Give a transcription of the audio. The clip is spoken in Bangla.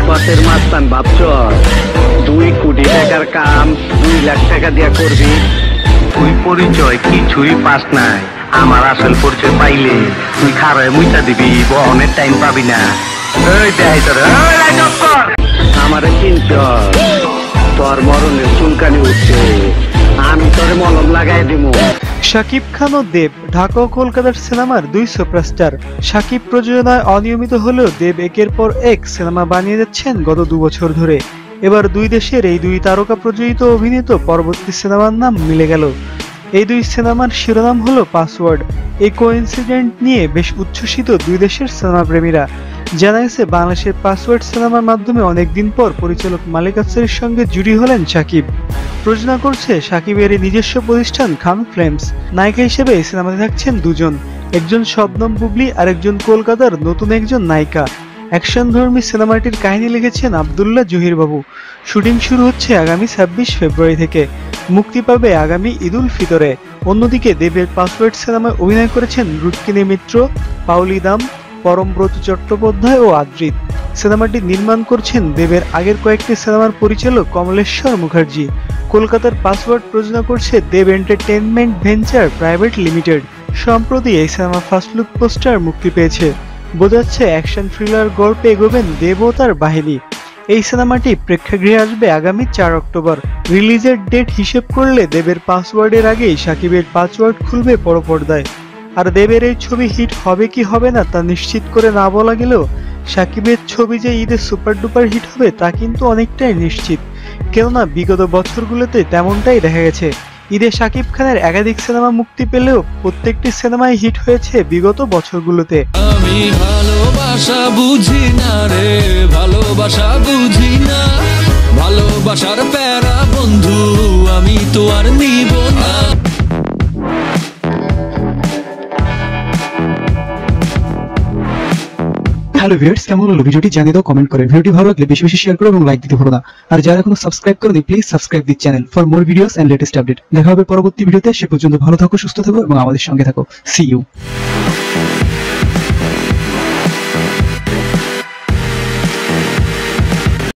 পথের মাস্তান ভাবছ 2 কোটি টাকার কাম 2 লাখ টাকা দিয়া করবি? তুই পরিচয় কিছুই পাস নাই। আমার আসল পরিচয় পাইলে তুই খারায় মুইটা দিবি, বহনের টাইম পাবি না। আমারে চিনছ? তোর মরণের চুলকানি উঠছে, আমি তোরে মলম লাগাই দিব। শাকিব খান ও দেব ঢাকা ও কলকাতার সিনেমার 2 সুপারস্টার। শাকিব প্রযোজনায় অনিয়মিত হলেও দেব একের পর এক সিনেমা বানিয়ে যাচ্ছেন গত 2 বছর ধরে। এবার 2 দেশের এই 2 তারকা প্রযোজিত অভিনীত পরবর্তী সিনেমার নাম মিলে গেল। এই 2 সিনেমার শিরোনাম হলো পাসওয়ার্ড। এই কোইন্সিডেন্ট নিয়ে বেশ উচ্ছ্বসিত 2 দেশের সিনেমা প্রেমীরা। জানা গেছে বাংলাদেশের পাসওয়ার্ড সিনেমার মাধ্যমে অনেকদিন পর পরিচালক মালিক আফসারের সঙ্গে জুটি হলেন শাকিব। প্রযোজনা করছে শাকিবের নিজস্ব প্রতিষ্ঠান খান ফিল্মস। নায়িকা হিসেবে এই সিনেমাতে থাকছেন 2 জন, একজন শবনম বুবলি আর একজন কলকাতার নতুন একজন নায়িকা। অ্যাকশনধর্মী সিনেমাটির কাহিনী লিখেছেন আব্দুল্লাহ জহির বাবু। শুটিং শুরু হচ্ছে আগামী 26 ফেব্রুয়ারি থেকে, মুক্তি পাবে আগামী ঈদুল ফিতরে। অন্যদিকে দেবের পাসওয়ার্ড সিনেমায় অভিনয় করেছেন রুক্মিণী মিত্র, পাউলি দাম, পরমব্রত চট্টোপাধ্যায় ও আদ্রিত। সিনেমাটি নির্মাণ করছেন দেবের আগের কয়েকটি সিনেমার পরিচালক কমলেশ্বর মুখার্জি। কলকাতার পাসওয়ার্ড প্রযোজনা করছে দেব এন্টারটেইনমেন্ট ভেঞ্চার প্রাইভেট লিমিটেড। সম্প্রতি এই সিনেমা ফার্স্ট লুক পোস্টার মুক্তি পেয়েছে। বোঝাচ্ছে অ্যাকশন থ্রিলার গল্পে এগোবেন দেব ও তার বাহিনী। এই সিনেমাটি প্রেক্ষাগৃহে আসবে আগামী 4 অক্টোবর। রিলিজের ডেট হিসেব করলে দেবের পাসওয়ার্ডের আগেই শাকিবের পাসওয়ার্ড খুলবে বড় পর্দায়। আর দেবের এই ছবি হিট হবে কি হবে না তা নিশ্চিত করে না বলা গেলেও শাকিবের ছবি যে ঈদে সুপার ডুপার হিট হবে তা কিন্তু অনেকটাই নিশ্চিত। কেননা বিগত বছরগুলোতে তেমনটাই দেখা গেছে। ঈদে শাকিব খানের একাধিক সিনেমা মুক্তি পেলেও প্রত্যেকটি সিনেমাই হিট হয়েছে বিগত বছরগুলোতে। আমি ভালোবাসা বুঝি না রে, ভালোবাসা বুঝি না, ভালোবাসার প্যারা বন্ধু আমি তো আর নিব না। হ্যালো ভিউয়ার্স, কেমন হলো ভিডিওটি জানিয়ে দাও কমেন্ট করে। ভিডিওটি ভালো লাগলে বেশি বেশি শেয়ার করো এবং লাইক দিতে ভুলো না। আর যারা এখনো সাবস্ক্রাইব করোনি please subscribe this channel for more videos and latest update. দেখা হবে পরবর্তী ভিডিওতে। সে পর্যন্ত ভালো থাকো, সুস্থ থাকো এবং আমাদের সঙ্গে থাকো। See you.